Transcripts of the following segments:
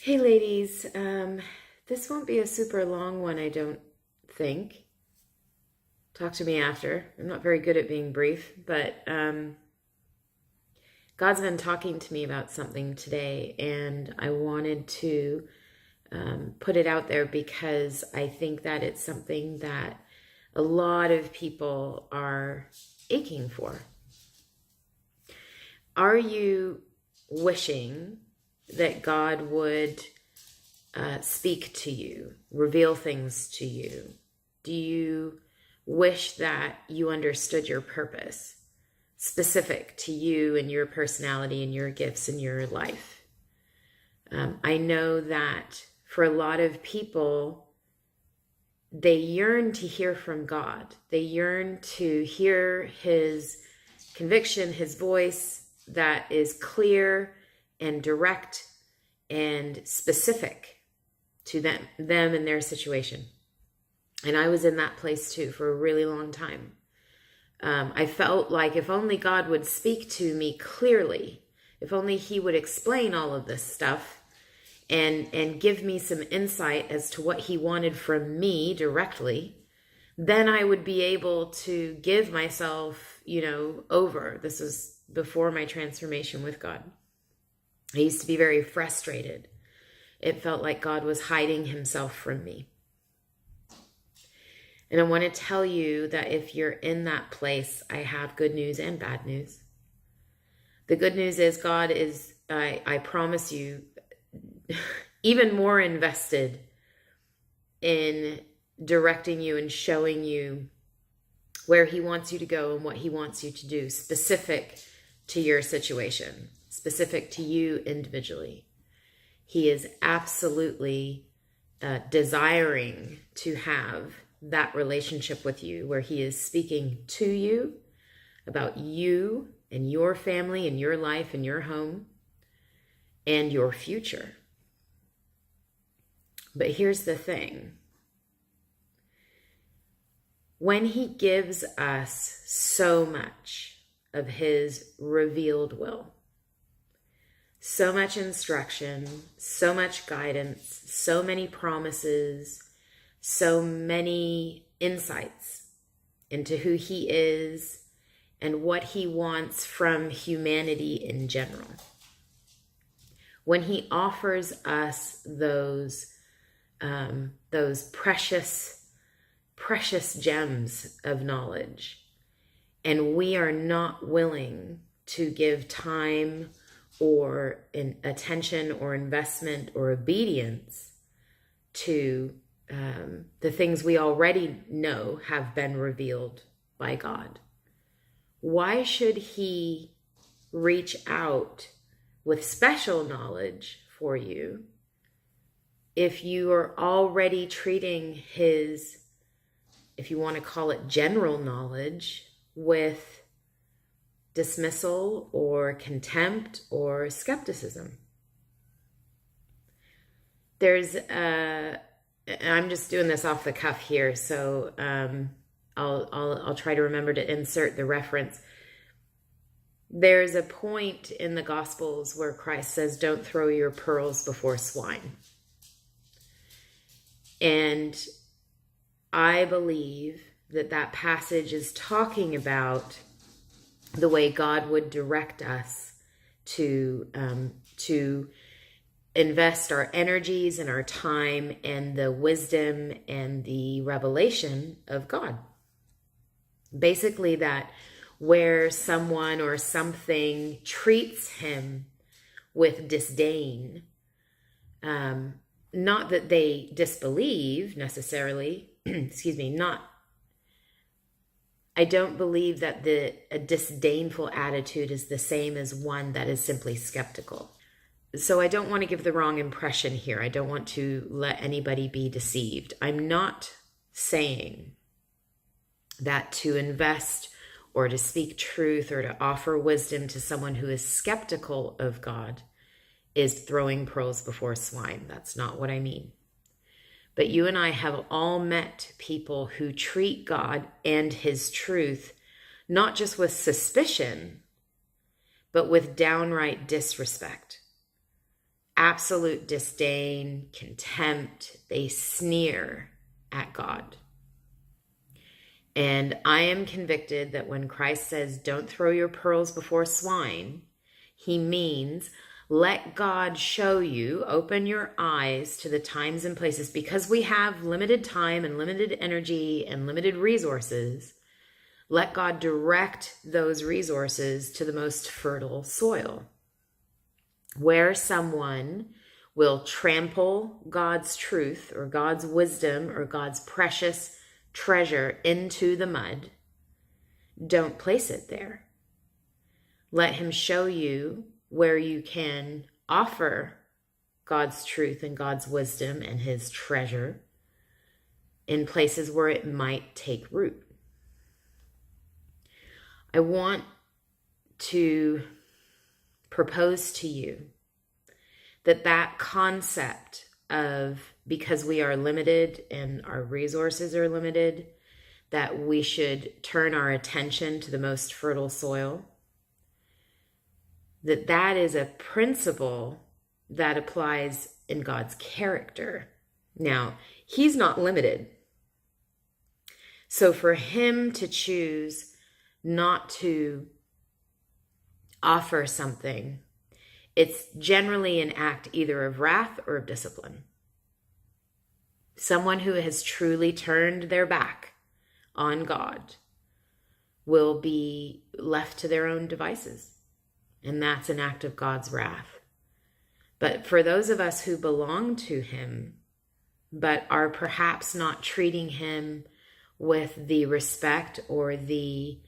Hey ladies, this won't be a super long one, I don't think. Talk to me after. I'm not very good at being brief, but God's been talking to me about something today, and I wanted to put it out there because I think that it's something that a lot of people are aching for. Are you wishing that God would speak to you, reveal things to you? Do you wish that you understood your purpose, specific to you and your personality and your gifts in your life? I know that for a lot of people, they yearn to hear from God. They yearn to hear His conviction, His voice that is clear and direct and specific to them and their situation. And I was in that place too for a really long time. I felt like if only God would speak to me clearly, if only He would explain all of this stuff and give me some insight as to what He wanted from me directly, then I would be able to give myself, over. This was before my transformation with God. I used to be very frustrated. It felt like God was hiding Himself from me. And I want to tell you that if you're in that place, I have good news and bad news. The good news is God is, I promise you, even more invested in directing you and showing you where He wants you to go and what He wants you to do, specific to your situation, specific to you individually. He is absolutely desiring to have that relationship with you where He is speaking to you about you and your family and your life and your home and your future. But here's the thing. When He gives us so much of His revealed will, so much instruction, so much guidance, so many promises, so many insights into who He is and what He wants from humanity in general. When He offers us those precious gems of knowledge, and we are not willing to give time or attention or investment or obedience to the things we already know have been revealed by God, why should He reach out with special knowledge for you if you are already treating His, if you want to call it general knowledge, with dismissal or contempt or skepticism? I'm just doing this off the cuff here, so I'll try to remember to insert the reference. There's a point in the Gospels where Christ says, "Don't throw your pearls before swine." And I believe that passage is talking about the way God would direct us to invest our energies and our time and the wisdom and the revelation of God. Basically, that where someone or something treats Him with disdain, not that they disbelieve necessarily, I don't believe that a disdainful attitude is the same as one that is simply skeptical. So I don't want to give the wrong impression here. I don't want to let anybody be deceived. I'm not saying that to invest or to speak truth or to offer wisdom to someone who is skeptical of God is throwing pearls before swine. That's not what I mean. But you and I have all met people who treat God and His truth not just with suspicion, but with downright disrespect. absolute disdain, contempt. They sneer at God. And I am convicted that when Christ says, don't throw your pearls before swine, he means let God show you, open your eyes to the times and places, because we have limited time and limited energy and limited resources. Let God direct those resources to the most fertile soil, where someone will trample God's truth or God's wisdom or God's precious treasure into the mud. Don't place it there. Let him show you where you can offer God's truth and God's wisdom and his treasure in places where it might take root. I want to propose to you that concept of, because we are limited and our resources are limited, that we should turn our attention to the most fertile soil, that is a principle that applies in God's character. Now, he's not limited. So for him to choose not to offer something, it's generally an act either of wrath or of discipline. Someone who has truly turned their back on God will be left to their own devices. And that's an act of God's wrath. But for those of us who belong to him, but are perhaps not treating him with the respect or the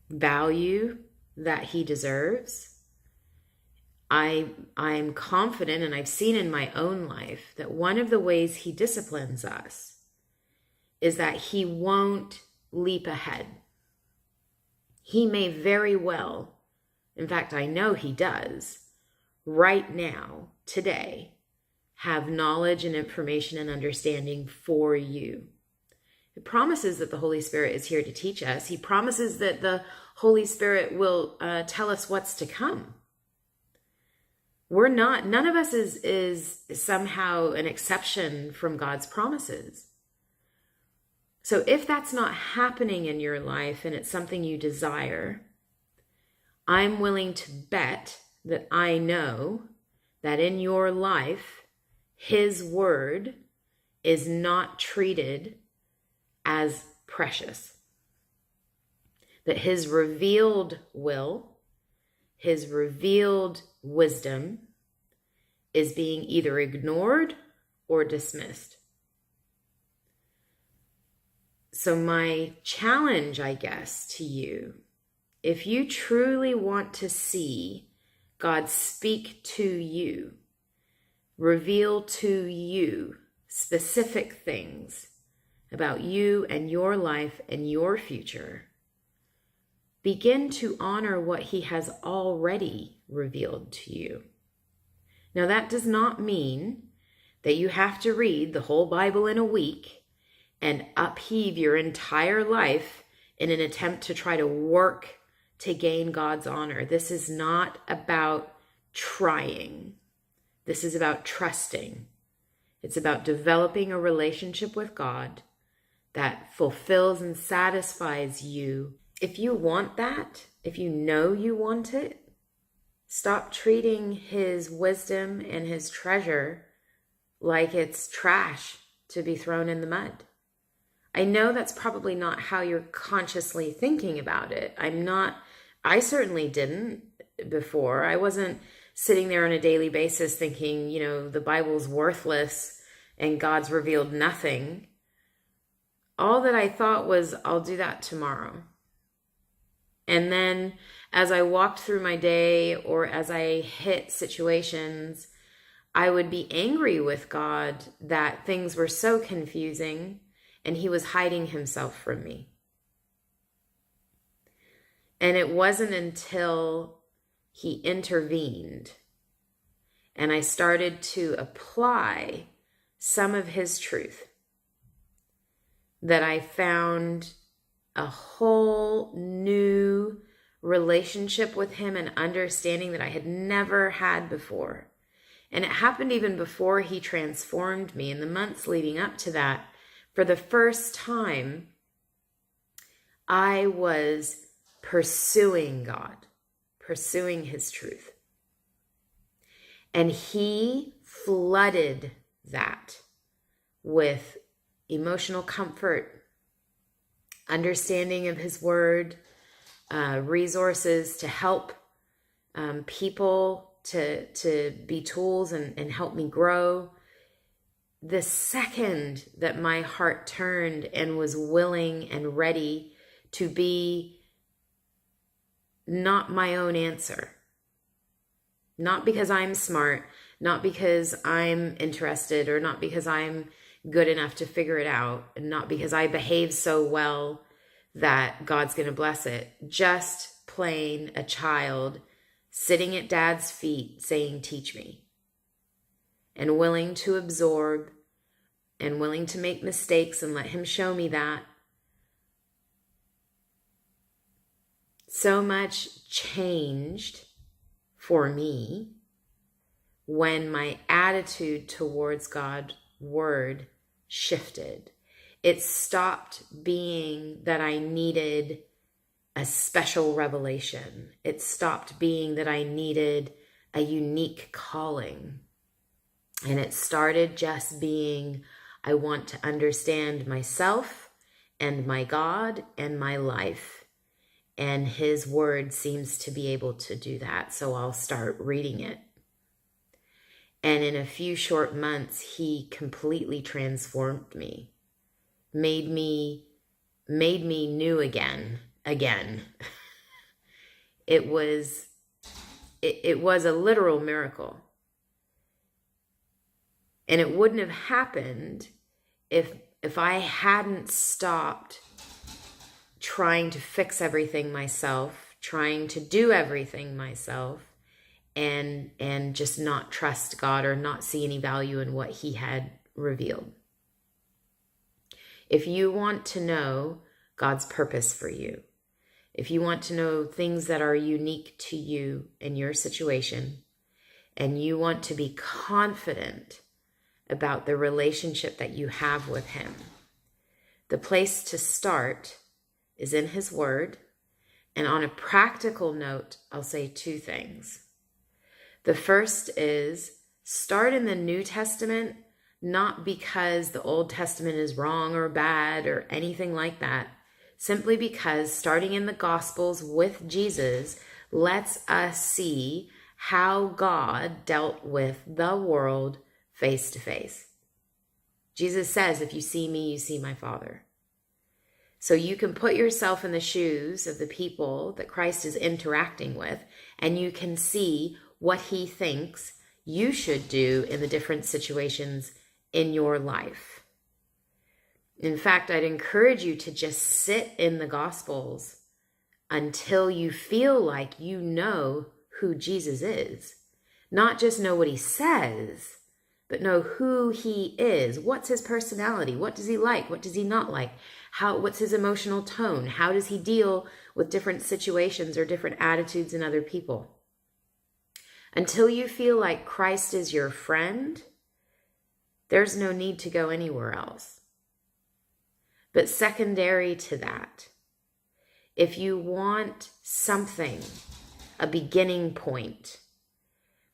value that he deserves, I'm confident, and I've seen in my own life, that one of the ways he disciplines us is that he won't leap ahead. He may very well, in fact, I know he does, right now, today, have knowledge and information and understanding for you. It promises that the Holy Spirit is here to teach us. He promises that the Holy Spirit will tell us what's to come. None of us is somehow an exception from God's promises. So if that's not happening in your life and it's something you desire, I'm willing to bet that I know that in your life, his word is not treated as precious. That his revealed will, his revealed wisdom is being either ignored or dismissed. So my challenge, I guess, to you, if you truly want to see God speak to you, reveal to you specific things about you and your life and your future, begin to honor what he has already revealed to you. Now, that does not mean that you have to read the whole Bible in a week and upheave your entire life in an attempt to try to work to gain God's honor. This is not about trying. This is about trusting. It's about developing a relationship with God that fulfills and satisfies you. If you want that, if you know you want it, stop treating his wisdom and his treasure like it's trash to be thrown in the mud. I know that's probably not how you're consciously thinking about it. I certainly didn't before. I wasn't sitting there on a daily basis thinking, the Bible's worthless and God's revealed nothing. All that I thought was, I'll do that tomorrow. And then as I walked through my day or as I hit situations, I would be angry with God that things were so confusing and he was hiding himself from me. And it wasn't until he intervened and I started to apply some of his truth that I found a whole new relationship with him and understanding that I had never had before. And it happened even before he transformed me. In the months leading up to that, for the first time, I was pursuing God, pursuing his truth. And he flooded that with emotional comfort, understanding of his word, resources to help people to be tools and help me grow. The second that my heart turned and was willing and ready to be not my own answer, not because I'm smart, not because I'm interested, or not because I'm good enough to figure it out, and not because I behave so well that God's going to bless it. Just plain a child sitting at dad's feet saying, teach me, and willing to absorb and willing to make mistakes and let him show me that. So much changed for me when my attitude towards God's word shifted. It stopped being that I needed a special revelation. It stopped being that I needed a unique calling. And it started just being, I want to understand myself and my God and my life. And his word seems to be able to do that. So I'll start reading it. And in a few short months, he completely transformed me, made me new again. It was a literal miracle. And it wouldn't have happened if I hadn't stopped trying to fix everything myself, trying to do everything myself, and just not trust God or not see any value in what he had revealed. If you want to know God's purpose for you, if you want to know things that are unique to you and your situation, and you want to be confident about the relationship that you have with him, the place to start is in his word. And on a practical note, I'll say two things. The first is start in the New Testament, not because the Old Testament is wrong or bad or anything like that, simply because starting in the Gospels with Jesus lets us see how God dealt with the world face to face. Jesus says, if you see me, you see my Father. So you can put yourself in the shoes of the people that Christ is interacting with, and you can see what he thinks you should do in the different situations in your life. In fact, I'd encourage you to just sit in the Gospels until you feel like you know who Jesus is. Not just know what he says, but know who he is. What's his personality? What does he like? What does he not like? What's his emotional tone? How does he deal with different situations or different attitudes in other people? Until you feel like Christ is your friend, there's no need to go anywhere else. But secondary to that, if you want something, a beginning point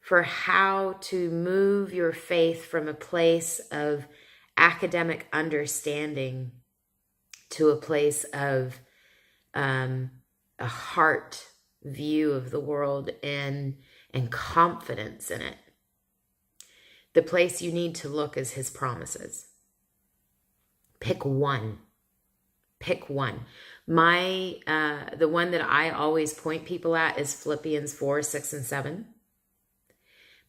for how to move your faith from a place of academic understanding to a place of a heart view of the world and confidence in it, the place you need to look is his promises. Pick one. Pick one. The one that I always point people at is Philippians 4, 6, and 7.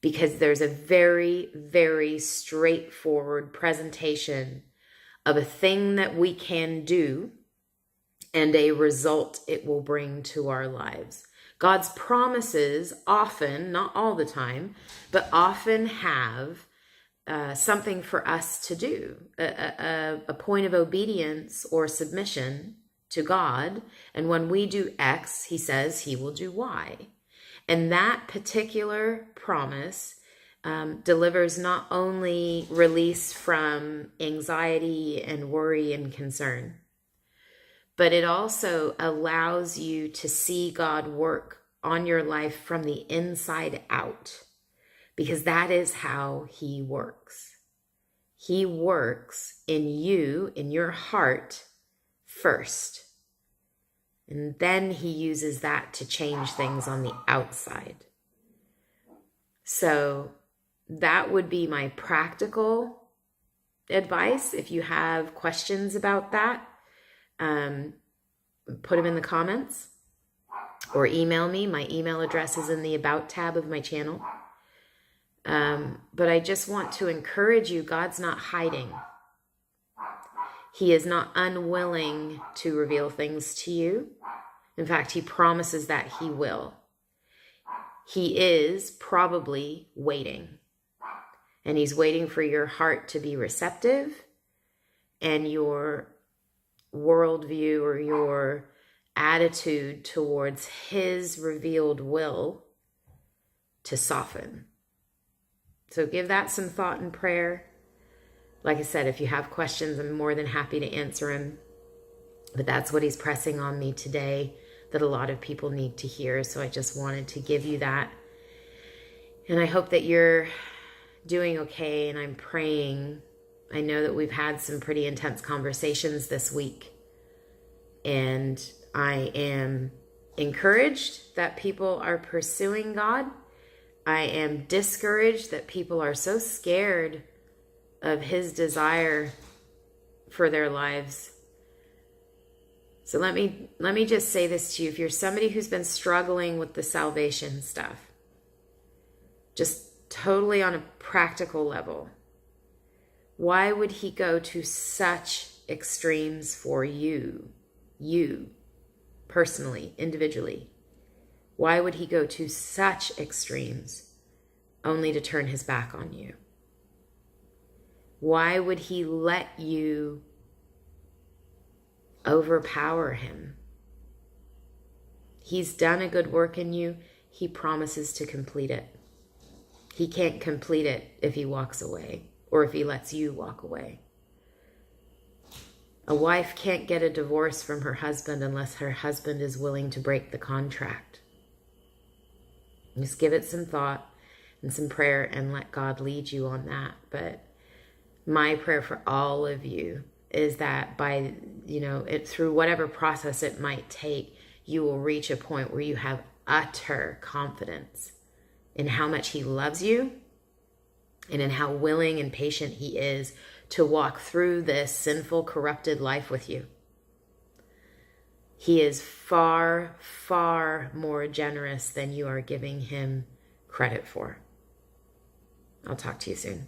Because there's a very, very straightforward presentation of a thing that we can do and a result it will bring to our lives. God's promises often, not all the time, but often have something for us to do, a point of obedience or submission to God. And when we do X, he says he will do Y. And that particular promise delivers not only release from anxiety and worry and concern, but it also allows you to see God work on your life from the inside out, because that is how he works. He works in you, in your heart first. And then he uses that to change things on the outside. So that would be my practical advice. If you have questions about that, put them in the comments or email me. My email address is in the About tab of my channel. But I just want to encourage you, God's not hiding. He is not unwilling to reveal things to you. In fact, he promises that he will. He is probably waiting. And he's waiting for your heart to be receptive and your worldview or your attitude towards his revealed will to soften. So give that some thought and prayer. Like I said, if you have questions, I'm more than happy to answer them. But that's what he's pressing on me today, that a lot of people need to hear. So I just wanted to give you that. And I hope that you're doing okay, and I'm praying. I know that we've had some pretty intense conversations this week, and I am encouraged that people are pursuing God. I am discouraged that people are so scared of his desire for their lives. So let me just say this to you. If you're somebody who's been struggling with the salvation stuff, just totally on a practical level, why would he go to such extremes for you personally, individually? Why would he go to such extremes only to turn his back on you? Why would he let you overpower him? He's done a good work in you. He promises to complete it. He can't complete it if he walks away or if he lets you walk away. A wife can't get a divorce from her husband unless her husband is willing to break the contract. Just give it some thought and some prayer and let God lead you on that. But my prayer for all of you is that by, through whatever process it might take, you will reach a point where you have utter confidence in how much he loves you and in how willing and patient he is to walk through this sinful, corrupted life with you. He is far, far more generous than you are giving him credit for. I'll talk to you soon.